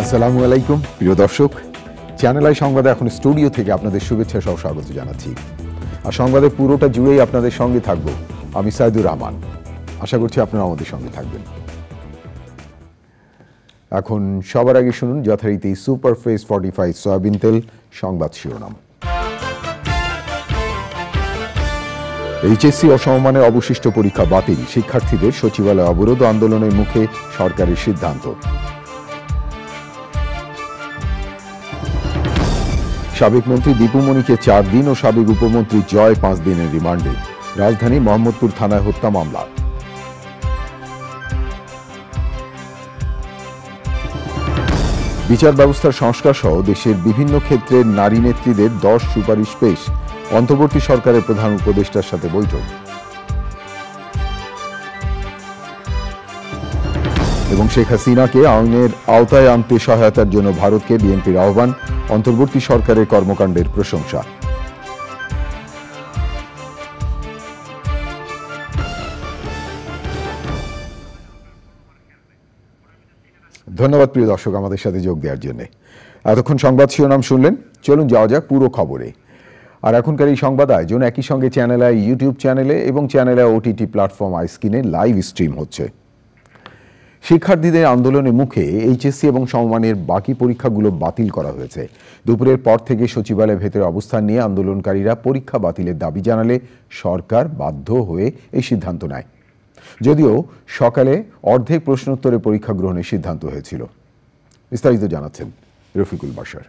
আসসালামু আলাইকুম প্রিয় দর্শক, চ্যানেল আই সংবাদে এখন স্টুডিও থেকে আপনাদের শুভেচ্ছা সহ স্বাগত জানাচ্ছি। আর সংবাদের পুরোটা জুড়েই আপনাদের সঙ্গে থাকব আমি সাইদুর রহমান। আশা করছি আপনারা আমাদের সঙ্গে থাকবেন। এখন সবার আগে শুনুন যথারীতি সুপারফেস 45 সয়াবিন তেল সংবাদ শিরোনাম। এইচএসসি ও সমমানের অবশিষ্ট পরীক্ষা বাতিল, শিক্ষার্থীদের সচিবালয় অবরোধ আন্দোলনের মুখে সরকারের সিদ্ধান্ত। সাবেক মন্ত্রী দীপু মনিকে 4 দিন ও সাবেক উপমন্ত্রী জয় 5 দিনের রিমান্ডে, রাজধানী মোহাম্মদপুর থানায় হত্যা মামলা। বিচার ব্যবস্থার সংস্কার সহ দেশের বিভিন্ন ক্ষেত্রের নারী নেত্রীদের 10 সুপারিশ পেশ, অন্তর্বর্তী সরকারের প্রধান উপদেষ্টার সাথে বৈঠক। এবং শেখ হাসিনাকে আইনের আওতায় আনতে সহায়তার জন্য ভারতকে বিএনপির আহ্বান, অন্তর্বর্তী সরকারের কর্মকাণ্ডের প্রশংসা। ধন্যবাদ প্রিয় দর্শক আমাদের সাথে যোগ দেওয়ার জন্য। এতক্ষণ সংবাদ শিরোনাম শুনলেন, চলুন যাওয়া যাক পুরো খবরে। আর এখনকার এই সংবাদ আয়োজন একই সঙ্গে চ্যানেল আই ইউটিউব চ্যানেলে এবং চ্যানেল আই ওটিটি প্ল্যাটফর্ম আইস্ক্রিনে লাইভ স্ট্রিম হচ্ছে। শিক্ষার্থীদের আন্দোলনের মুখে এইচএসসি এবং সমমানের বাকি পরীক্ষাগুলো বাতিল করা হয়েছে। দুপুরের পর থেকে সচিবালয়ের ভেতরে অবস্থান নিয়ে আন্দোলনকারীরা পরীক্ষা বাতিলের দাবি জানালে সরকার বাধ্য হয়ে এই সিদ্ধান্ত নেয়। যদিও সকালে অর্ধেক প্রশ্নোত্তরে পরীক্ষা গ্রহণের সিদ্ধান্ত হয়েছিল। বিস্তারিত জানাচ্ছেন রফিকুল বাশার।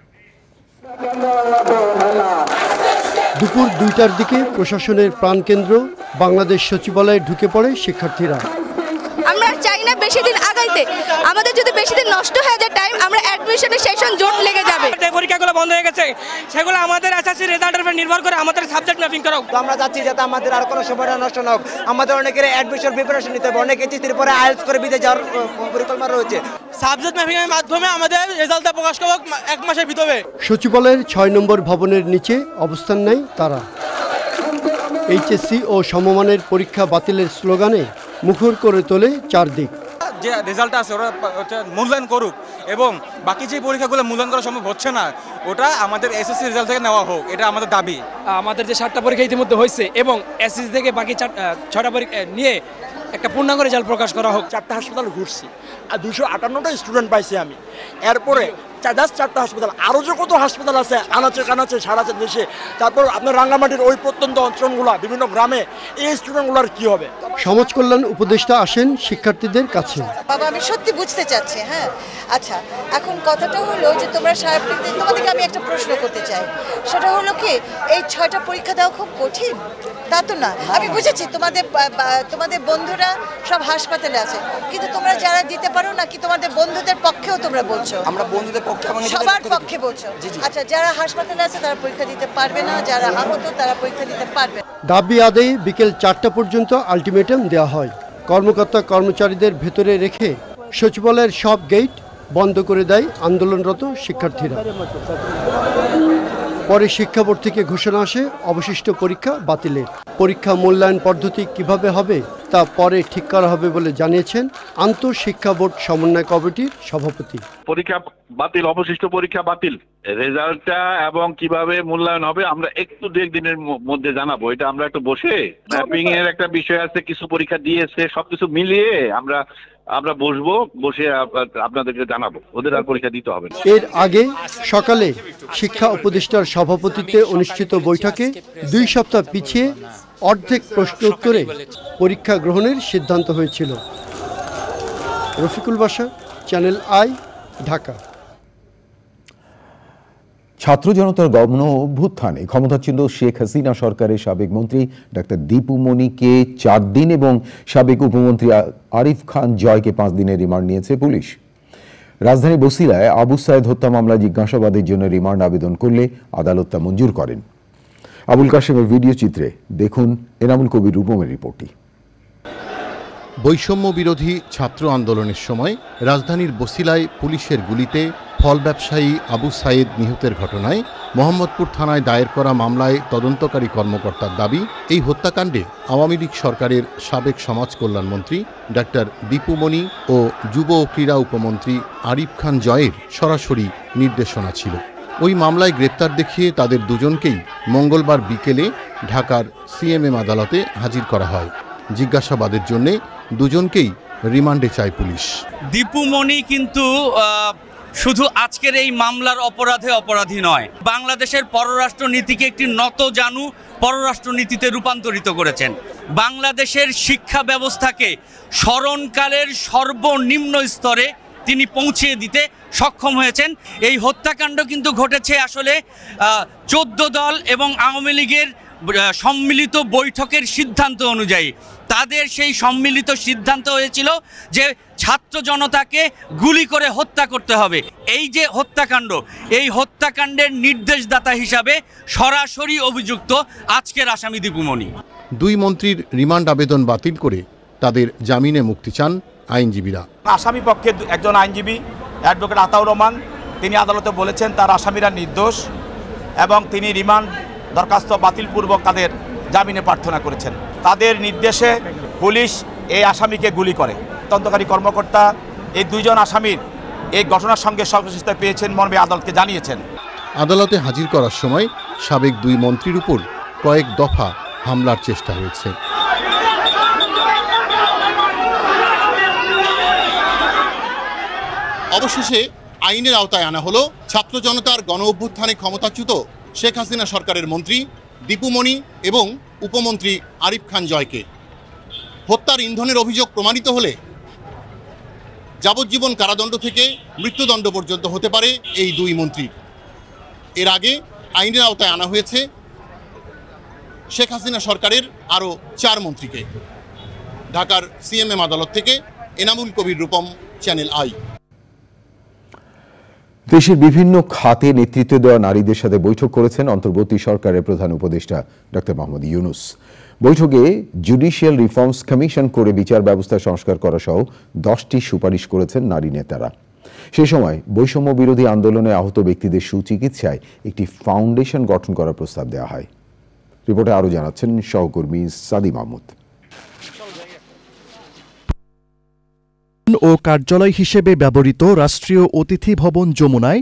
দুপুর 2টার দিকে প্রশাসনের প্রাণকেন্দ্র বাংলাদেশ সচিবালয়ে ঢুকে পড়ে শিক্ষার্থীরা। আমরা চাই না বেশি দিন আগাইতে, আমাদের যদি বেশি দিন নষ্ট হয়ে যায় টাইম, আমরা অ্যাডমিশনের সেশন জোট লেগে যাবে। যে পরীক্ষাগুলো বন্ধ হয়ে গেছে সেগুলো আমাদের এসএসসি রেজাল্টের উপর নির্ভর করে আমাদের সাবজেক্ট ম্যাপিং করা হোক। আমরা চাচ্ছি যাতে আমাদের আর কোনো সময় নষ্ট না হোক। আমাদের অনেকের অ্যাডমিশন প্রিপারেশন নিতে হবে, অনেক এইচএসসির পরে আইএলটিএস করে বিদেশ যাওয়ার পরিকল্পনা রয়েছে। সাবজেক্ট ম্যাপিং এর মাধ্যমে আমাদের রেজাল্টটা প্রকাশ করা হোক 1 মাসের ভিতরে। সচিবালয়ের 6 নম্বর ভবনের নিচে অবস্থান নেয় তারা। এইচএসসি ও সমমানের পরীক্ষা বাতিলের স্লোগানে মুখর করে তোলে চারদিক। যে রেজাল্ট আছে ওরা মূল্যায়ন করুক এবং বাকি যে পরীক্ষাগুলো মূল্যায়ন করা সম্ভব হচ্ছে না ওটা আমাদের এসএসসি রেজাল্ট থেকে নেওয়া হোক, এটা আমাদের দাবি। আমাদের যে 7টা পরীক্ষা ইতিমধ্যে হয়েছে এবং এসএসসি থেকে বাকি 6টা পরীক্ষা নিয়ে একটা পূর্ণাঙ্গ রেজাল্ট প্রকাশ করা হোক। 4টা হাসপাতাল ঘুরছি আর 258টা স্টুডেন্ট পাইছি আমি। এরপরে জাস্ট 4টা হাসপাতাল, আরও যে কত হাসপাতাল আছে আনাচে কানাচে সারা দেশে। তারপর আপনার রাঙ্গামাটির ওই প্রত্যন্ত অঞ্চলগুলো বিভিন্ন গ্রামে এই স্টুডেন্টগুলোর কি হবে? সমাজ কল্যাণ উপদেষ্টা আসেন শিক্ষার্থীদের কাছে। বাবা আমি সত্যি বুঝতে চাচ্ছি, হ্যাঁ আচ্ছা এখন কথাটা হলো যে তোমরা তোমাদেরকে আমি একটা প্রশ্ন করতে চাই, সেটা হলো কি এই 6টা পরীক্ষা দেওয়া খুব কঠিন? তা তো না, আমি বুঝেছি তোমাদের বন্ধুরা সব হাসপাতালে আছে, কিন্তু তোমরা যারা দিতে পারো নাকি তোমাদের বন্ধুদের পক্ষেও তোমরা বলছো? আমরা বন্ধুদের পক্ষে সবার পক্ষে বলছো? আচ্ছা যারা হাসপাতালে আছে তারা পরীক্ষা দিতে পারবে না, যারা আহত তারা পরীক্ষা দিতে পারবে। দাবি আদায়ে বিকেল 4টা পর্যন্ত আলটিমেটাম দেওয়া হয়। কর্মকর্তা কর্মচারীদের ভেতরে রেখে সচিবালয়ের সব গেট বন্ধ করে দেয় আন্দোলনরত শিক্ষার্থীরা। পরে শিক্ষা বোর্ড থেকে ঘোষণা আসে অবশিষ্ট পরীক্ষা বাতিলের। পরীক্ষা মূল্যায়ন পদ্ধতি কিভাবে হবে তা পরে ঠিক করা হবে বলে জানিয়েছেন আন্তঃশিক্ষা বোর্ড সমন্বয় কমিটির সভাপতি। পরীক্ষা বাতিল, অবশিষ্ট পরীক্ষা বাতিল, রেজাল্টটা এবং কিভাবে মূল্যায়ন হবে আমরা একটু 1 দিনের মধ্যে জানাবো। এটা আমরা একটু বসে ম্যাপিং এর একটা বিষয় আছে, কিছু পরীক্ষা দিয়েছে, সবকিছু মিলিয়ে আমরা বসে আপনাদেরকে জানাবো। ওদের আর পরীক্ষা দিতে হবে না। এর আগে সকালে শিক্ষা উপদেষ্টার সভাপতিত্বে অনুষ্ঠিত বৈঠকে 2 সপ্তাহ পিছিয়ে অর্ধেক প্রশ্ন উত্তরে পরীক্ষা গ্রহণের সিদ্ধান্ত হয়েছিল। Rafiqul Bashar, channel I, Dhaka. ছাত্র জনতার গণ অভ্যুত্থানে ক্ষমতাচ্যুত শেখ হাসিনা সরকারের সাবেক মন্ত্রী ডাক্তার দীপু মনিকে 4 দিন এবং সাবেক উপমন্ত্রী আরিফ খান জয়কে 5 দিনের রিমান্ড নিয়েছে পুলিশ। রাজধানী বসিলায় আবু সাইদ হত্যা মামলায় জিজ্ঞাসাবাদের জন্য রিমান্ড আবেদন করলে আদালত তা মঞ্জুর করেন। আবুল কাশেমের ভিডিও চিত্রে দেখুন এনামুল কবির রূপমের রিপোর্টটি। বৈষম্য বিরোধী ছাত্র আন্দোলনের সময় রাজধানীর বসিলায় পুলিশের গুলিতে ফল ব্যবসায়ী আবু সাইদ নিহতের ঘটনায় মোহাম্মদপুর থানায় দায়ের করা মামলায় তদন্তকারী কর্মকর্তার দাবি, এই হত্যাকাণ্ডে আওয়ামী লীগ সরকারের সাবেক সমাজ কল্যাণমন্ত্রী ডাক্তার দীপু মনি ও যুব ও ক্রীড়া উপমন্ত্রী আরিফ খান জয়ের সরাসরি নির্দেশনা ছিল। ওই মামলায় গ্রেপ্তার দেখিয়ে তাদের দুজনকেই মঙ্গলবার বিকেলে ঢাকার সিএমএম আদালতে হাজির করা হয়। জিজ্ঞাসাবাদের জন্য দুজনকেই রিমান্ডে চায় পুলিশ। দীপু মনি কিন্তু শুধু আজকের এই মামলার অপরাধী নয়, বাংলাদেশের পররাষ্ট্র নীতিকে একটি নতজানু পররাষ্ট্র নীতিতে রূপান্তরিত করেছেন। বাংলাদেশের শিক্ষা ব্যবস্থাকে স্মরণকালের সর্বনিম্ন স্তরে তিনি পৌঁছিয়ে দিতে সক্ষম হয়েছেন। এই হত্যাকাণ্ড কিন্তু ঘটেছে আসলে 14 দল এবং আওয়ামী লীগের সম্মিলিত বৈঠকের সিদ্ধান্ত অনুযায়ী। তাদের সেই সম্মিলিত সিদ্ধান্ত হয়েছিল যে ছাত্র জনতাকে গুলি করে হত্যা করতে হবে। এই যে হত্যাকাণ্ড, এই হত্যাকাণ্ডের নির্দেশদাতা হিসাবে সরাসরি অভিযুক্ত আজকের আসামি দীপু মনি। দুই মন্ত্রীর রিমান্ড আবেদন বাতিল করে তাদের জামিনে মুক্তি চান আইনজীবীরা। আসামি পক্ষে একজন আইনজীবী অ্যাডভোকেট আতাউর রহমান তিনি আদালতে বলেছেন তার আসামিরা নির্দোষ এবং তিনি রিমান্ড দরখাস্ত বাতিলপূর্বক তাদের জামিনে প্রার্থনা করেছেন। তাদের নির্দেশে পুলিশ এই আসামিকে গুলি করে। তদন্তকারী কর্মকর্তা এই দুইজন আসামির এই ঘটনার সঙ্গে সংশ্লিষ্টতা পেয়েছেন মর্মে আদালতকে জানিয়েছেন। আদালতে হাজির করার সময় সাবেক দুই মন্ত্রীর উপর কয়েক দফা হামলার চেষ্টা হয়েছে। অবশেষে আইনের আওতায় আনা হলো ছাত্র জনতার গণ অভ্যুত্থানে ক্ষমতাচ্যুত শেখ হাসিনা সরকারের মন্ত্রী দীপু মনি এবং উপমন্ত্রী আরিফ খান জয়কে। হত্যার ইন্ধনের অভিযোগ প্রমাণিত হলে যাবজ্জীবন কারাদণ্ড থেকে মৃত্যুদণ্ড পর্যন্ত হতে পারে এই দুই মন্ত্রী। এর আগে আইনের আওতায় আনা হয়েছে শেখ হাসিনা সরকারের আরও 4 মন্ত্রীকে। ঢাকার সিএমএম আদালত থেকে এনামুল কবির রূপম, চ্যানেল আই। দেশের বিভিন্ন খাতে নেতৃত্ব দেওয়া নারীদের সাথে বৈঠক করেছেন অন্তর্বর্তী সরকারের প্রধান উপদেষ্টা ডক্টর মোহাম্মদ ইউনূস। বৈঠকে জুডিশিয়াল রিফর্মস কমিশন করে বিচার ব্যবস্থা সংস্কার করা সহ 10টি সুপারিশ করেছেন নারী নেতারা। সে সময় বৈষম্য বিরোধী আন্দোলনে আহত ব্যক্তিদের সুচিকিৎসায় একটি ফাউন্ডেশন গঠন করার প্রস্তাব দেওয়া হয়। রিপোর্টে আরও জানাচ্ছেন সহকর্মী সাদি মাহমুদ। ও কার্যালয় হিসেবে ব্যবহৃত রাষ্ট্রীয় অতিথি ভবন যমুনায়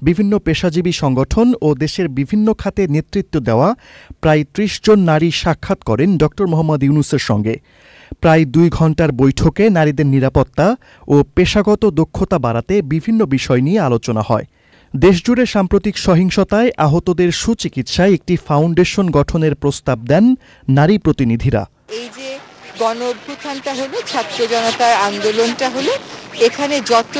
বিভিন্ন পেশাজীবী সংগঠন ও দেশের বিভিন্ন খাতে নেতৃত্ব দেওয়া প্রায় 30 জন নারী সাক্ষাৎ করেন ড মোহাম্মদ ইউনূসের সঙ্গে। প্রায় 2 ঘণ্টার বৈঠকে নারীদের নিরাপত্তা ও পেশাগত দক্ষতা বাড়াতে বিভিন্ন বিষয় নিয়ে আলোচনা হয়। দেশজুড়ে সাম্প্রতিক সহিংসতায় আহতদের সুচিকিৎসায় একটি ফাউন্ডেশন গঠনের প্রস্তাব দেন নারী প্রতিনিধিরা। এই যে গণ অভ্যুত্থানটা হলো, ছাত্র জনতার আন্দোলনটা হলো, এখানে যত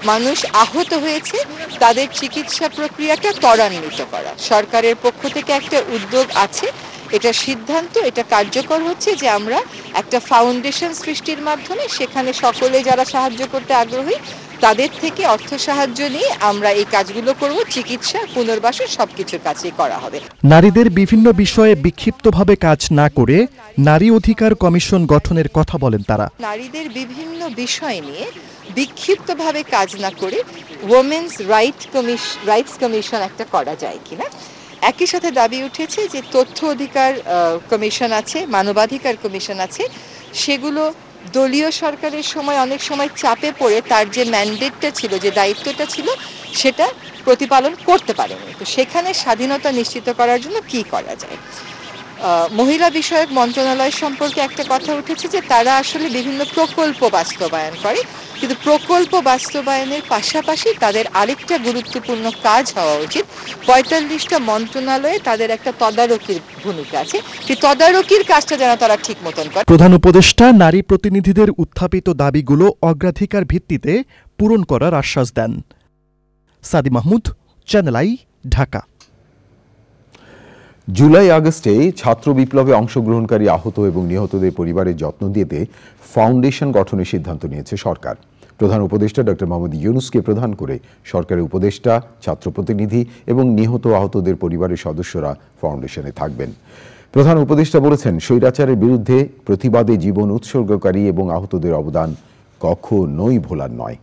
মানুষ আহত হয়েছে তাদের চিকিৎসা প্রক্রিয়াটা ত্বরান্বিত করা সরকারের পক্ষ থেকে একটা উদ্যোগ আছে। এটা সিদ্ধান্ত, এটা কার্যকর হচ্ছে যে আমরা একটা ফাউন্ডেশন সৃষ্টির মাধ্যমে সেখানে সকলে যারা সাহায্য করতে আগ্রহী তাদের থেকে অর্থ সাহায্য নিয়ে আমরা এই কাজগুলো করব। চিকিৎসা, পুনর্বাসন সবকিছুর কাজই করা হবে। নারীদের বিভিন্ন বিষয়ে বিক্ষিপ্তভাবে কাজ না করে নারী অধিকার কমিশন গঠনের কথা বলেন তারা। নারীদের বিভিন্ন বিষয় নিয়ে বিক্ষিপ্তভাবে কাজ না করে ওমেন্স রাইটস কমিশন একটা করা যায় কিনা। একই সাথে দাবি উঠেছে যে তথ্য অধিকার কমিশন আছে, মানবাধিকার কমিশন আছে, সেগুলো দলীয় সরকারের সময় অনেক সময় চাপে পড়ে তার যে ম্যান্ডেটটা ছিল, যে দায়িত্বটা ছিল, সেটা প্রতিপালন করতে পারেনি। তো সেখানে স্বাধীনতা নিশ্চিত করার জন্য কি করা যায়। মহিলা বিষয়ক মন্ত্রণালয় সম্পর্কে একটা কথা উঠেছে যে তারা আসলে বিভিন্ন প্রকল্প বাস্তবায়ন করে, কিন্তু প্রকল্প বাস্তবায়নের পাশাপাশি তাদের আরেকটা গুরুত্বপূর্ণ কাজ হওয়া উচিত। 45টা মন্ত্রণালয়ে তাদের একটা তদারকির ভূমিকা আছে, সেই তদারকির কাজটা যেন তারা ঠিক মতন করে। প্রধান উপদেষ্টা নারী প্রতিনিধিদের উত্থাপিত দাবিগুলো অগ্রাধিকার ভিত্তিতে পূরণ করার আশ্বাস দেন। সাদি মাহমুদ, চ্যানেল আই, ঢাকা। জুলাই আগস্টে ছাত্র বিপ্লবে অংশগ্রহণকারী আহত এবং নিহতদের পরিবারের যত্ন দিতে ফাউন্ডেশন গঠনের সিদ্ধান্ত নিয়েছে সরকার। প্রধান উপদেষ্টা ডক্টর মোহাম্মদ ইউনূসকে প্রধান করে সরকারের উপদেষ্টা, ছাত্র প্রতিনিধি এবং নিহত আহতদের পরিবারের সদস্যরা ফাউন্ডেশনে থাকবেন। প্রধান উপদেষ্টা বলেছেন, স্বৈরাচারের বিরুদ্ধে প্রতিবাদে জীবন উৎসর্গকারী এবং আহতদের অবদান কখনোই ভোলার নয়।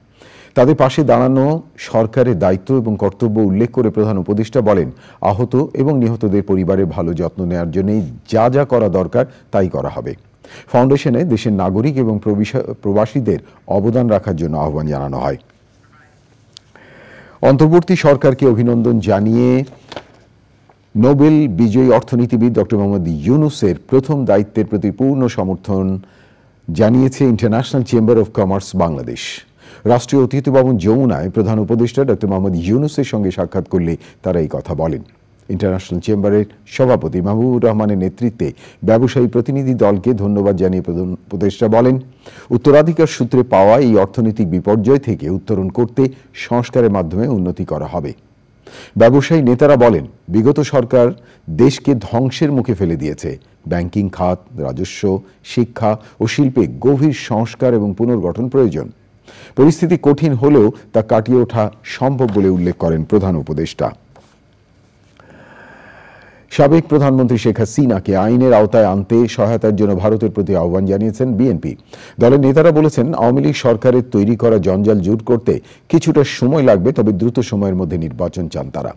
তাদের পাশে দাঁড়ানো সরকারের দায়িত্ব এবং কর্তব্য উল্লেখ করে প্রধান উপদেষ্টা বলেন, আহত এবং নিহতদের পরিবারের ভালো যত্ন নেওয়ার জন্যই যা যা করা দরকার তাই করা হবে। ফাউন্ডেশনে দেশের নাগরিক এবং প্রবাসীদের অবদান রাখার জন্য আহ্বান জানানো হয়। অন্তর্বর্তী সরকারকে অভিনন্দন জানিয়ে নোবেল বিজয়ী অর্থনীতিবিদ ডক্টর মোহাম্মদ ইউনূসের প্রথম দায়িত্বের প্রতি পূর্ণ সমর্থন জানিয়েছে international chamber of commerce Bangladesh. রাষ্ট্রীয় অতিথি ভবন যমুনায় প্রধান উপদেষ্টা ডক্টর মোহাম্মদ ইউনূসের সঙ্গে সাক্ষাৎ করলে তারা এই কথা বলেন। ইন্টারন্যাশনাল চেম্বারের সভাপতি মাহবুবুর রহমানের নেতৃত্বে ব্যবসায়ী প্রতিনিধি দলকে ধন্যবাদ জানিয়ে প্রধান উপদেষ্টা বলেন, উত্তরাধিকার সূত্রে পাওয়া এই অর্থনৈতিক বিপর্যয় থেকে উত্তরণ করতে সংস্কারের মাধ্যমে উন্নতি করা হবে। ব্যবসায়ী নেতারা বলেন, বিগত সরকার দেশকে ধ্বংসের মুখে ফেলে দিয়েছে। ব্যাংকিং খাত, রাজস্ব, শিক্ষা ও শিল্পে গভীর সংস্কার এবং পুনর্গঠন প্রয়োজন। পরিস্থিতি কঠিন হলেও তা কাটিয়ে ওঠা সম্ভব বলে উল্লেখ করেন প্রধান উপদেষ্টা। সাবেক প্রধানমন্ত্রী শেখ হাসিনাকে আইনের আওতায় আনতে সহায়তার জন্য ভারতের প্রতি আহ্বান জানিয়েছেন বিএনপি। দলের নেতারা বলেছেন, আওয়ামী লীগ সরকারের তৈরি করা জঞ্জাল জুট করতে কিছুটা সময় লাগবে, তবে দ্রুত সময়ের মধ্যে নির্বাচন চান তারা।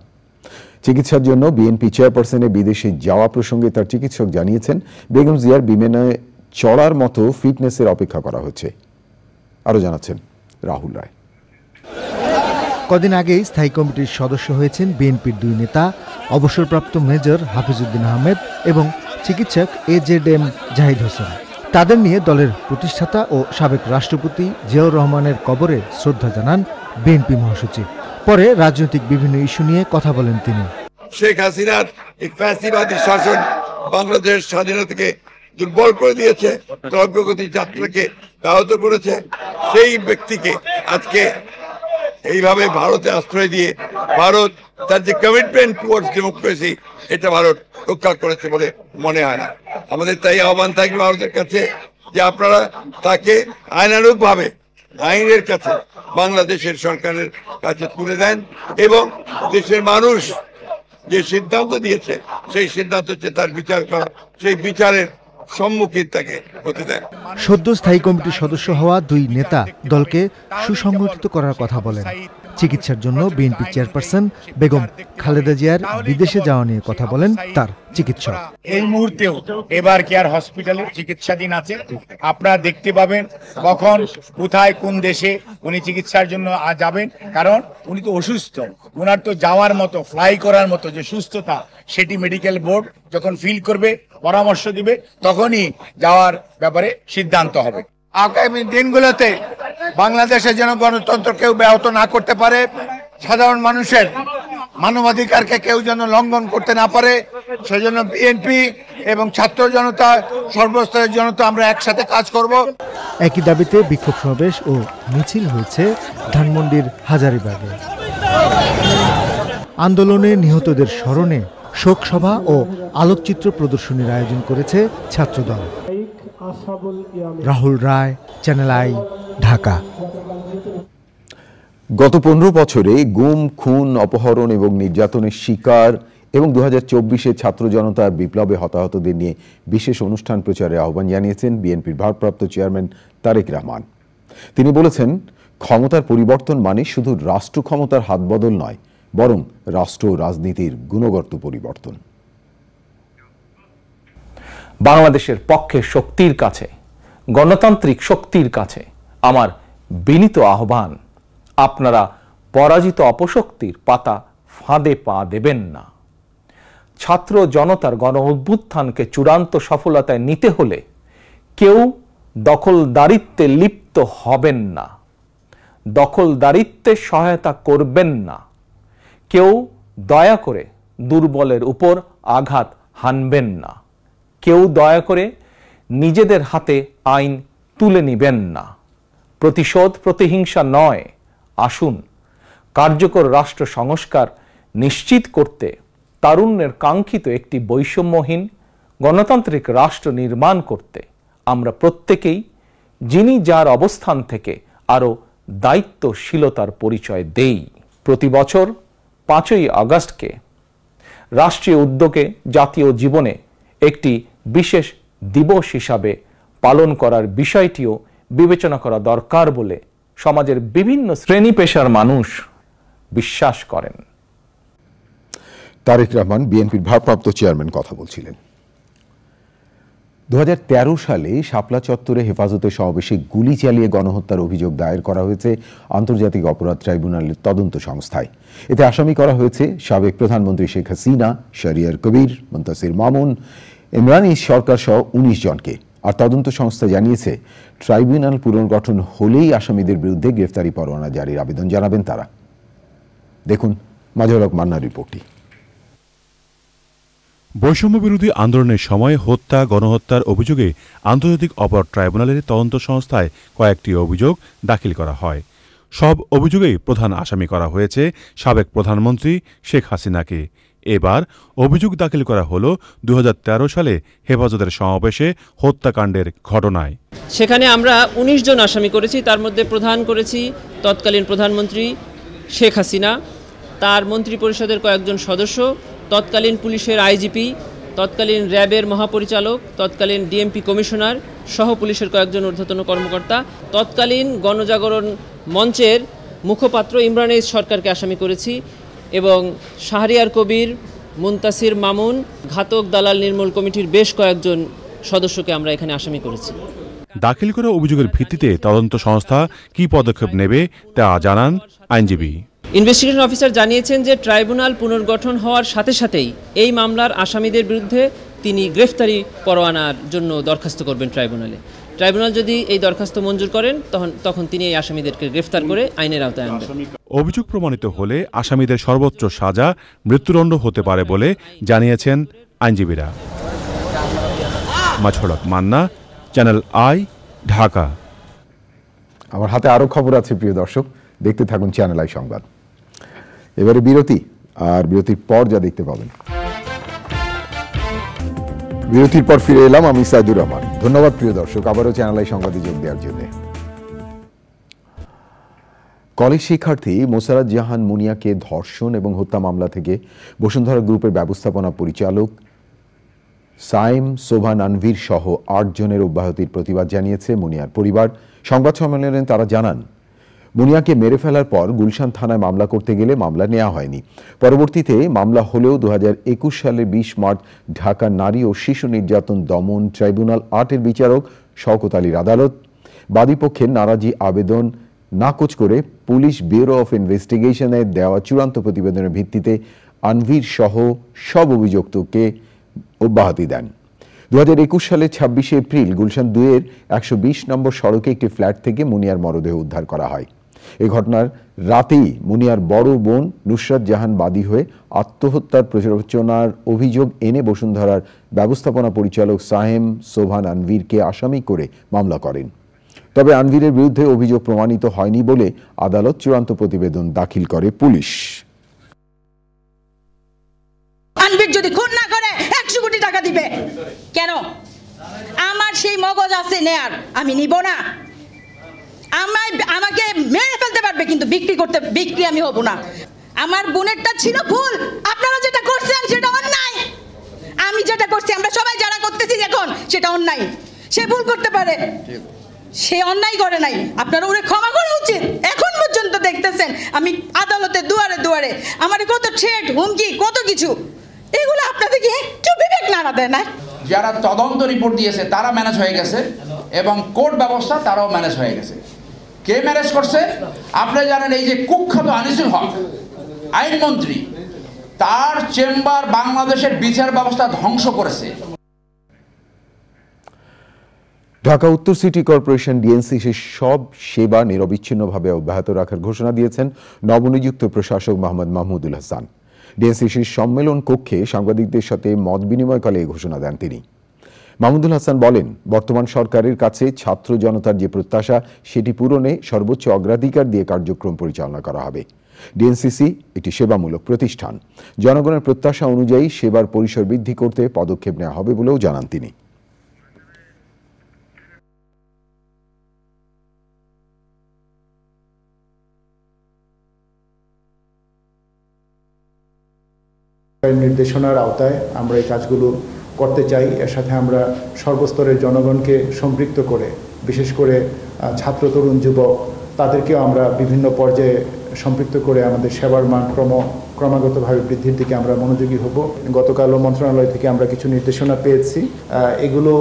চিকিৎসার জন্য বিএনপি চেয়ারপারসনের বিদেশে যাওয়া প্রসঙ্গে তার চিকিৎসক জানিয়েছেন, বেগম জিয়ার বিমানে চড়ার মতো ফিটনেসের অপেক্ষা করা হচ্ছে। আরও জানাচ্ছেন রাহুল রায়। কদিন আগেই স্থায়ী কমিটির সদস্য হয়েছেন বিএনপির দুই নেতা, অবসরপ্রাপ্ত মেজর হাফিজউদ্দিন আহমেদ এবং চিকিৎসক AZM জাহিদ হোসেন। তাদের নিয়ে দলের প্রতিষ্ঠাতা ও সাবেক রাষ্ট্রপতি জিয়াউর রহমানের কবরে শ্রদ্ধা জানান বিএনপি মহাসচিব। পরে রাজনৈতিক বিভিন্ন ইস্যু নিয়ে কথা বলেন তিনি। শেখ হাসিনার এই ফ্যাসিবাদী শাসন বাংলাদেশ স্বাধীনতাকে দুর্বল করে দিয়েছে, অগ্রগতি যাত্রাকে ব্যাহত করেছে। সেই ব্যক্তিকে আজকে এইভাবে ভারতে আশ্রয় দিয়ে ভারত তার যে কমিটমেন্ট টুয়ার্ডস ডেমোক্রেসি, এটা ভারত রক্ষা করেছে বলে মনে হয় না। আমাদের তাই আহ্বান থাকবে ভারতের কাছে যে আপনারা তাকে আইনানুগভাবে আইনের কাছে বাংলাদেশের সরকারের কাছে তুলে দেন এবং দেশের মানুষ যে সিদ্ধান্ত দিয়েছে সেই সিদ্ধান্ত হচ্ছে তার বিচার করা, সেই বিচারের সম্মুখীন তাকে হতে দেন। সদ্য স্থায়ী কমিটির সদস্য হওয়া দুই নেতা দলকে সুসংগঠিত করার কথা বলেন। চিকিৎসার জন্য বিএনপি চেয়ারপারসন বেগম খালেদা জিয়ার বিদেশে যাওয়া নিয়ে কথা বলেন তার চিকিৎসক। এই মুহূর্তেও এবার কেয়ার হসপিটালে চিকিৎসাধীন আছে। আপনারা দেখতে পাবেন কখন কোথায় কোন দেশে উনি চিকিৎসার জন্য যাবেন, কারণ উনি তো অসুস্থ। ওনার তো যাওয়ার মতো, ফ্লাই করার মতো যে সুস্থতা, সেটি মেডিকেল বোর্ড যখন ফিল করবে, পরামর্শ দিবে, তখনই যাওয়ার ব্যাপারে সিদ্ধান্ত হবে। আগামী দিনগুলোতে বাংলাদেশে যেন গণতন্ত্র কেউ ব্যাহত না করতে পারে, সাধারণ মানুষের মানবাধিকারকে কেউ যেন লঙ্ঘন করতে না পারে, সেজন্য বিএনপি এবং ছাত্র জনতা, সর্বস্তরের জনতা আমরা একসাথে কাজ করব। একই দাবিতে বিক্ষোভ সমাবেশ ও মিছিল হয়েছে ধানমন্ডির হাজারীবাগে। আন্দোলনে নিহতদের স্মরণে শোকসভা ও আলোকচিত্র প্রদর্শনীর আয়োজন করেছে ছাত্রদল। রাহুল রায়, চ্যানেল আই, ঢাকা। গত 15 বছরে গুম, খুন, অপহরণ এবং নির্যাতনের শিকার এবং 2024-এ ছাত্র জনতার বিপ্লবে হতাহতদের নিয়ে বিশেষ অনুষ্ঠান প্রচারের আহ্বান জানিয়েছেন বিএনপির ভারপ্রাপ্ত চেয়ারম্যান তারেক রহমান। তিনি বলেছেন, ক্ষমতার পরিবর্তন মানে শুধু রাষ্ট্র ক্ষমতার হাতবদল নয়, বরং রাষ্ট্র রাজনীতির গুণগত পরিবর্তন। বাংলাদেশের পক্ষে শক্তির কাছে, গণতান্ত্রিক শক্তির কাছে আমার বিনীত আহ্বান, আপনারা পরাজিত অপশক্তির পাতা ফাঁদে পা দেবেন না। ছাত্র জনতার গণ অভ্যুত্থানকে চূড়ান্ত সফলতায় নিতে হলে কেউ দখলদারিত্বে লিপ্ত হবেন না, দখলদারিত্বে সহায়তা করবেন না, কেউ দয়া করে দুর্বলের উপর আঘাত হানবেন না, কেউ দয়া করে নিজেদের হাতে আইন তুলে নিবেন না। প্রতিশোধ, প্রতিহিংসা নয়। আসুন কার্যকর রাষ্ট্র সংস্কার নিশ্চিত করতে তারুণ্যের কাঙ্ক্ষিত একটি বৈষম্যহীন গণতান্ত্রিক রাষ্ট্র নির্মাণ করতে আমরা প্রত্যেকেই যিনি যার অবস্থান থেকে আরও দায়িত্বশীলতার পরিচয় দেই। প্রতি বছর 5ই আগস্টকে রাষ্ট্রীয় উদ্যোগে জাতীয় জীবনে একটি বিশেষ দিবস হিসাবে পালন করার বিষয়টিও বিবেচনা করা দরকার বলে সমাজের বিভিন্ন শ্রেণী পেশার মানুষ বিশ্বাস করেন। তারেক রহমান বিএনপির ভারপ্রাপ্ত চেয়ারম্যান কথা বলছিলেন। 2013 সালে শাপলা চত্বরে হেফাজতে সমাবেশে গুলি চালিয়ে গণহত্যার অভিযোগ দায়ের করা হয়েছে আন্তর্জাতিক অপরাধ ট্রাইব্যুনালের তদন্ত সংস্থায়। এতে আসামি করা হয়েছে সাবেক প্রধানমন্ত্রী শেখ হাসিনা, শরিয়ার কবির, মুনতাসির মামুন, ইমরানী সরকার সহ 19 জনকে। আর তদন্ত সংস্থা জানিয়েছে ট্রাইব্যুনাল পুনর্গঠন হলেই আসামিদের বিরুদ্ধে গ্রেফতারি পরোয়ানা জারির আবেদন জানাবেন তারা। দেখুন মাজহারুল হক মান্নার রিপোর্টটি। বৈষম্য বিরোধী আন্দোলনের সময় হত্যা, গণহত্যার অভিযোগে আন্তর্জাতিক অপরাধ ট্রাইব্যুনালের তদন্ত সংস্থায় কয়েকটি অভিযোগ দাখিল করা হয়। সব অভিযোগেই প্রধান আসামি করা হয়েছে সাবেক প্রধানমন্ত্রী শেখ হাসিনাকে। এবার অভিযোগ দাখিল করা হলো 2013 সালে হেফাজতের সমাবেশে হত্যাকাণ্ডের ঘটনায়। সেখানে আমরা 19 জন আসামি করেছি, তার মধ্যে প্রধান করেছি তৎকালীন প্রধানমন্ত্রী শেখ হাসিনা, তার মন্ত্রী পরিষদের কয়েকজন সদস্য, তৎকালীন পুলিশের আইজিপি, তৎকালীন র্যাবের মহাপরিচালক, তৎকালীন ডিএমপি কমিশনার সহ পুলিশের কয়েকজন ঊর্ধ্বতন কর্মকর্তা, তৎকালীন গণজাগরণ মঞ্চের মুখপাত্র ইমরান সরকারকে আসামি করেছি এবং শাহরিয়ার কবির, মুনতাসির মামুন, ঘাতক দালাল নির্মূল কমিটির বেশ কয়েকজন সদস্যকে আমরা এখানে আসামি করেছি। দাখিল করা অভিযোগের ভিত্তিতে তদন্ত সংস্থা কি পদক্ষেপ নেবে তা জানান আইনজীবী। ইনভেস্টিগেশন অফিসার জানিয়েছেন যে ট্রাইব্যুনাল পুনর্গঠন হওয়ার সাথে সাথেই এই মামলার আসামিদের বিরুদ্ধে তিনি গ্রেফতারি পরোয়ানার জন্য দরখাস্ত করবেন ট্রাইব্যুনালে। ট্রাইব্যুনাল যদি এই দরখাস্ত মঞ্জুর করেন তখন তিনি এই আসামিদেরকে গ্রেফতার করে আইনের আওতায় আনবেন। অভিযোগ প্রমাণিত হলে আসামিদের সর্বোচ্চ সাজা মৃত্যুদণ্ড হতে পারে বলে জানিয়েছেন আইনজীবীরা। মাজহারুল হক মান্না, চ্যানেল আই, ঢাকা। আমার হাতে আরো খবর আছে প্রিয় দর্শক, দেখতে থাকুন চ্যানেল আই সংবাদ। এবারে বিরতি, আর বিরতির পর যা দেখতে পাবেন। বিরতির পর ফিরে এলাম, আমি সাইদুর রহমান। ধন্যবাদ প্রিয় দর্শক আবারও চ্যানেল আই সংবাদে যোগ দেওয়ার জন্য। কলেজ শিক্ষার্থী মোসারাত জাহান মুনিয়াকে ধর্ষণ এবং হত্যা মামলা থেকে বসুন্ধরা গ্রুপের ব্যবস্থাপনা পরিচালক সাইম, সোভান, আনভীর সহ 8 জনের অব্যাহতির প্রতিবাদ জানিয়েছে মুনিয়ার পরিবার। সংবাদ সম্মেলনে তারা জানান, মুনিয়াকে মেরে ফেলার পর গুলশান থানায় মামলা করতে গেলে মামলা নেওয়া হয়নি। পরবর্তীতে মামলা হলেও 2021 সালের 20 মার্চ ঢাকা নারী ও শিশু নির্যাতন দমন ট্রাইব্যুনাল 8-এর বিচারক শওকত আলীর আদালত বাদীপক্ষের নারাজি আবেদন নাকচ করে পুলিশ ব্যুরো অফ ইনভেস্টিগেশনের দেওয়া চূড়ান্ত প্রতিবেদনের ভিত্তিতে আনভীর সহ সব অভিযুক্তকে অব্যাহতি দেন। 2021 সালের 26শে এপ্রিল গুলশান 2-এর 120 নম্বর সড়কে একটি ফ্ল্যাট থেকে মুনিয়ার মরদেহ উদ্ধার করা হয়। এই ঘটনার রাতেই মুনিয়ার বড় বোন নুসরাত জাহান বাদী হয়ে আত্মহত্যার প্ররোচনার অভিযোগ এনে বসুন্ধরার ব্যবস্থাপনা পরিচালক সাহেম, সোভান, আনভীরকে আসামি করে মামলা করেন। তবে আনভীরের বিরুদ্ধে অভিযোগ প্রমাণিত হয়নি বলে আদালত চূড়ান্ত প্রতিবেদন দাখিল করে পুলিশ। আনভীর যদি খুন না করে 100 কোটি টাকা দিবে কেন? আমার সেই মগজ আছে নেয়ার, আমি নিব না। আমাকে মেরে ফেলতে পারবে কিন্তু বিক্রি আমি হব না। আমার বোনেরটা ছিল ভুল, আপনারা যেটা করছেন সেটা অন্যায়। আমি যেটা করছি, আমরা সবাই যারা করতেছি এখন সেটা অন্যায়। সে ভুল করতে পারে, সে অন্যায় করে নাই, আপনারা ওরে ক্ষমা করা উচিত। এখন পর্যন্ত দেখতেছেন আমি আদালতে দুয়ারে দুয়ারে আমার কত থ্রেট, হুমকি, কত কিছু, এগুলো আপনাদেরকে একটু বিবেক নাড়া দেয় না? যারা তদন্ত রিপোর্ট দিয়েছে তারা ম্যানেজ হয়ে গেছে এবং কোর্ট ব্যবস্থা তারাও ম্যানেজ হয়ে গেছে। কে ম্যানেজ করছে? আপনারা জানেন, এই যে কুখ্যাত আনিসুল হক আইনমন্ত্রী, তার চেম্বার বাংলাদেশের বিচার ব্যবস্থা ধ্বংস করেছে। ঢাকা উত্তর সিটি কর্পোরেশন ডিএনসিসির সব সেবা নিরবিচ্ছিন্নভাবে অব্যাহত রাখার ঘোষণা দিয়েছেন নবনিযুক্ত প্রশাসক মোহাম্মদ মাহমুদুল হাসান। ডিএনসিসির সম্মেলন কক্ষে সাংবাদিকদের সাথে মত বিনিময়কালে এই ঘোষণা দেন তিনি। মাহমুদুল হাসান বলেন, বর্তমান সরকারের কাছে ছাত্র জনতার যে প্রত্যাশা সেটি পূরণে সর্বোচ্চ অগ্রাধিকার দিয়ে কার্যক্রম পরিচালনা করা হবে। ডিএনসিসি একটি সেবামূলক প্রতিষ্ঠান, জনগণের প্রত্যাশা অনুযায়ী সেবার পরিসর বৃদ্ধি করতে পদক্ষেপ নেওয়া হবে বলেও জানান তিনি। নির্দেশনার আওতায় আমরা এই কাজগুলো করতে চাই। এর সাথে আমরা সর্বস্তরের জনগণকে সম্পৃক্ত করে, বিশেষ করে ছাত্র, তরুণ, যুবক তাদেরকেও আমরা বিভিন্ন পর্যায়ে সম্পৃক্ত করে আমাদের সেবার মান ক্রমাগতভাবে বৃদ্ধির দিকে আমরা মনোযোগী হব। গতকালও মন্ত্রণালয় থেকে আমরা কিছু নির্দেশনা পেয়েছি, এগুলো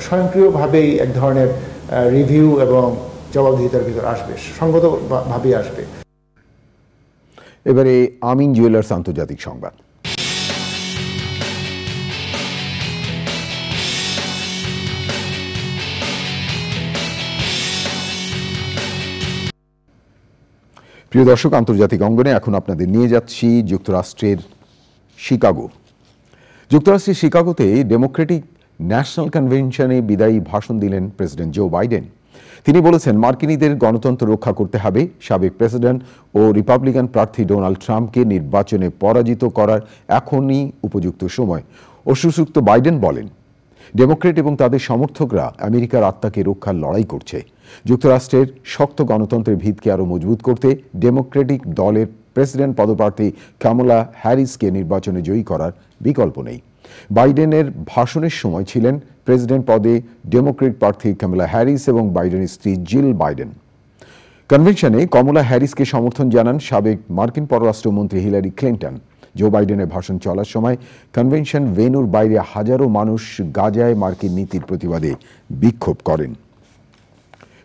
স্বয়ংক্রিয়ভাবেই এক ধরনের রিভিউ এবং জবাবদিহিতার ভিতর আসবে, সঙ্গতভাবেই আসবে। এবারে আমিন জুয়েলার্স আন্তর্জাতিক সংবাদ। প্রিয় দর্শক, আন্তর্জাতিক অঙ্গনে এখন আপনাদের নিয়ে যাচ্ছি যুক্তরাষ্ট্রের শিকাগো। যুক্তরাষ্ট্রের শিকাগোতে ডেমোক্রেটিক ন্যাশনাল কনভেনশনে বিদায়ী ভাষণ দিলেন প্রেসিডেন্ট জো বাইডেন। তিনি বলেছেন, মার্কিনীদের গণতন্ত্র রক্ষা করতে হবে। সাবেক প্রেসিডেন্ট ও রিপাবলিকান প্রার্থী ডোনাল্ড ট্রাম্পকে নির্বাচনে পরাজিত করার এখনই উপযুক্ত সময়। অশ্রুসুক্ত বাইডেন বলেন, ডেমোক্রেট এবং তাদের সমর্থকরা আমেরিকার আত্মাকে রক্ষার লড়াই করছে। যুক্তরাষ্ট্রের শক্ত গণতন্ত্রের ভিতকে আরও মজবুত করতে ডেমোক্রেটিক দলের প্রেসিডেন্ট পদপ্রার্থী কামালা হ্যারিসকে নির্বাচনে জয়ী করার বিকল্প নেই। বাইডেনের ভাষণের সময় ছিলেন প্রেসিডেন্ট পদে ডেমোক্রেট প্রার্থী কামালা হ্যারিস এবং বাইডেনের স্ত্রী জিল বাইডেন। কনভেনশনে কমলা হ্যারিসকে সমর্থন জানান সাবেক মার্কিন পররাষ্ট্রমন্ত্রী হিলারি ক্লিন্টন। জো বাইডেনের ভাষণ চলার সময় কনভেনশন ভেন্যুর বাইরে হাজারো মানুষ গাজায় মার্কিন নীতির প্রতিবাদে বিক্ষোভ করেন।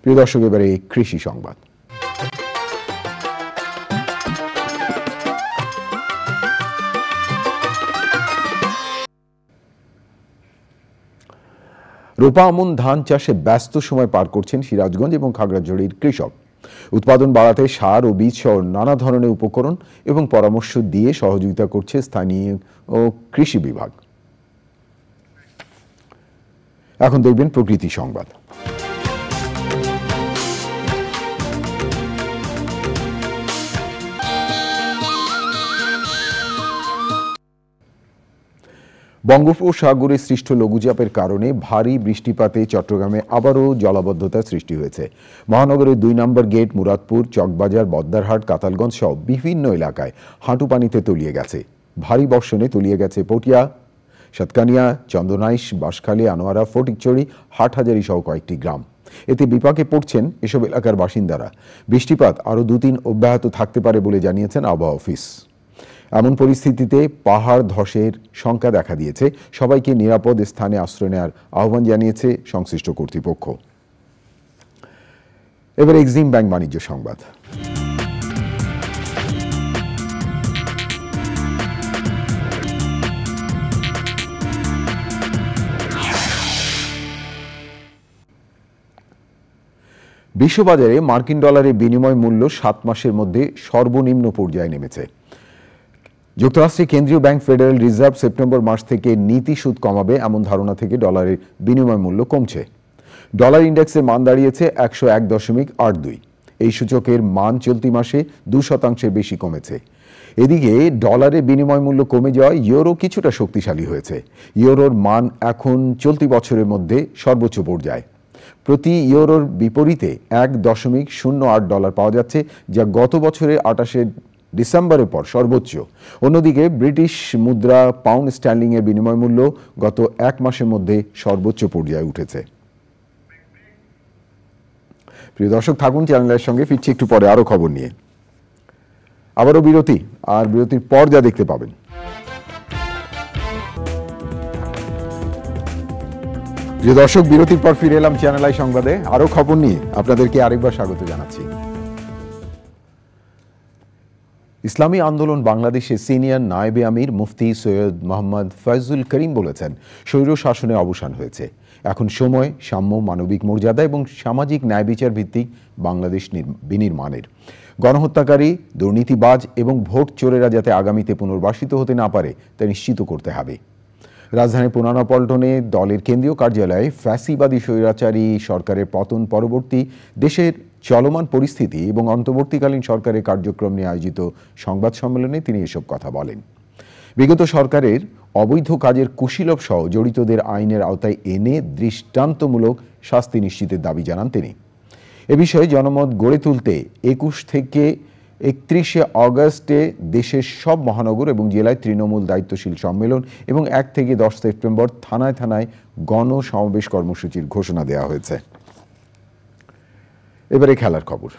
প্রিয় দর্শক, এবারে কৃষি সংবাদ। রোপা আমন ধান চাষে ব্যস্ত সময় পার করছেন সিরাজগঞ্জ এবং খাগড়াছড়ির কৃষক। উৎপাদন বাড়াতে সার ও বীজ সহ নানা ধরনের উপকরণ এবং পরামর্শ দিয়ে সহযোগিতা করছে স্থানীয় ও কৃষি বিভাগ। এখন দেখবেন প্রকৃতি সংবাদ। বঙ্গোপসাগরে সৃষ্ট লঘুচাপের কারণে ভারী বৃষ্টিপাতে চট্টগ্রামে আবারও জলাবদ্ধতার সৃষ্টি হয়েছে। মহানগরের ২ নম্বর গেট, মুরাদপুর, চকবাজার, বদ্দারহাট, কাতালগঞ্জ সহ বিভিন্ন এলাকায় হাঁটু পানিতে তলিয়ে গেছে। ভারী বর্ষণে তলিয়ে গেছে পটিয়া, সাতকানিয়া, চন্দনাইশ, বাঁশখালী, আনোয়ারা, ফটিকছড়ি, হাটহাজারী সহ কয়েকটি গ্রাম। এতে বিপাকে পড়ছেন এসব এলাকার বাসিন্দারা। বৃষ্টিপাত আরও ২-৩ অব্যাহত থাকতে পারে বলে জানিয়েছেন আবহাওয়া অফিস। এমন পরিস্থিতিতে পাহাড় ধসের শঙ্কা দেখা দিয়েছে। সবাইকে নিরাপদ স্থানে আশ্রয় নেওয়ার আহ্বান জানিয়েছে সংশ্লিষ্ট কর্তৃপক্ষ। এবার এক্সিম ব্যাংক বাণিজ্য সংবাদ। বিশ্ববাজারে মার্কিন ডলারের বিনিময় মূল্য 7 মাসের মধ্যে সর্বনিম্ন পর্যায়ে নেমেছে। যুক্তরাষ্ট্রের কেন্দ্রীয় ব্যাংক ফেডারেল রিজার্ভ সেপ্টেম্বর মাস থেকে নীতি সুদ কমাবে এমন ধারণা থেকে ডলারের বিনিময় মূল্য কমছে। ডলার ইন্ডেক্সের মান দাঁড়িয়েছে 101.82। এই সূচকের মান চলতি মাসে 2% বেশি কমেছে। এদিকে ডলারের বিনিময় মূল্য কমে যাওয়ায় ইউরো কিছুটা শক্তিশালী হয়েছে। ইউরোর মান এখন চলতি বছরের মধ্যে সর্বোচ্চ পর্যায়ে। প্রতি ইউরোর বিপরীতে $1.08 পাওয়া যাচ্ছে, যা গত বছরের 28 ডিসেম্বরের পর সর্বোচ্চ। অন্যদিকে ব্রিটিশ মুদ্রা পাউন্ড স্টার্লিং এর বিনিময় মূল্য গত 1 মাসের মধ্যে সর্বোচ্চ পর্যায়ে উঠেছে। প্রিয় দর্শক, থাকুন চ্যানেলের সঙ্গে। ফিরছি একটু পরে আরো খবর নিয়ে। আবারও বিরতি, আর বিরতির পর যা দেখতে পাবেন। প্রিয় দর্শক, বিরতির পর ফিরে এলাম চ্যানেল আই সংবাদে আরো খবর নিয়ে। আপনাদেরকে আরেকবার স্বাগত জানাচ্ছি। ইসলামী আন্দোলন বাংলাদেশের সিনিয়র নায়েবে আমির মুফতি সৈয়দ মোহাম্মদ ফয়জুল করিম বলেছেন, স্বৈর শাসনে অবসান হয়েছে। এখন সময় সাম্য, মানবিক মর্যাদা এবং সামাজিক ন্যায় বিচার ভিত্তিক বাংলাদেশ বিনির্মাণের। গণহত্যাকারী, দুর্নীতিবাজ এবং ভোট চোরেরা যাতে আগামীতে পুনর্বাসিত হতে না পারে তা নিশ্চিত করতে হবে। রাজধানীর পুনর্পল্টনে দলের কেন্দ্রীয় কার্যালয়ে ফ্যাসিবাদী স্বৈরাচারী সরকারের পতন পরবর্তী দেশের চলমান পরিস্থিতি এবং অন্তর্বর্তীকালীন সরকারের কার্যক্রম নিয়ে আয়োজিত সংবাদ সম্মেলনে তিনি এসব কথা বলেন। বিগত সরকারের অবৈধ কাজের কুশীলব সহ জড়িতদের আইনের আওতায় এনে দৃষ্টান্তমূলক শাস্তি নিশ্চিতের দাবি জানান তিনি। এ বিষয়ে জনমত গড়ে তুলতে 21 থেকে 31 অগস্টে দেশের সব মহানগর এবং জেলায় তৃণমূল দায়িত্বশীল সম্মেলন এবং 1 থেকে 10 সেপ্টেম্বর থানায় থানায় গণসমাবেশ কর্মসূচির ঘোষণা দেওয়া হয়েছে। এবারে খেলার খবর।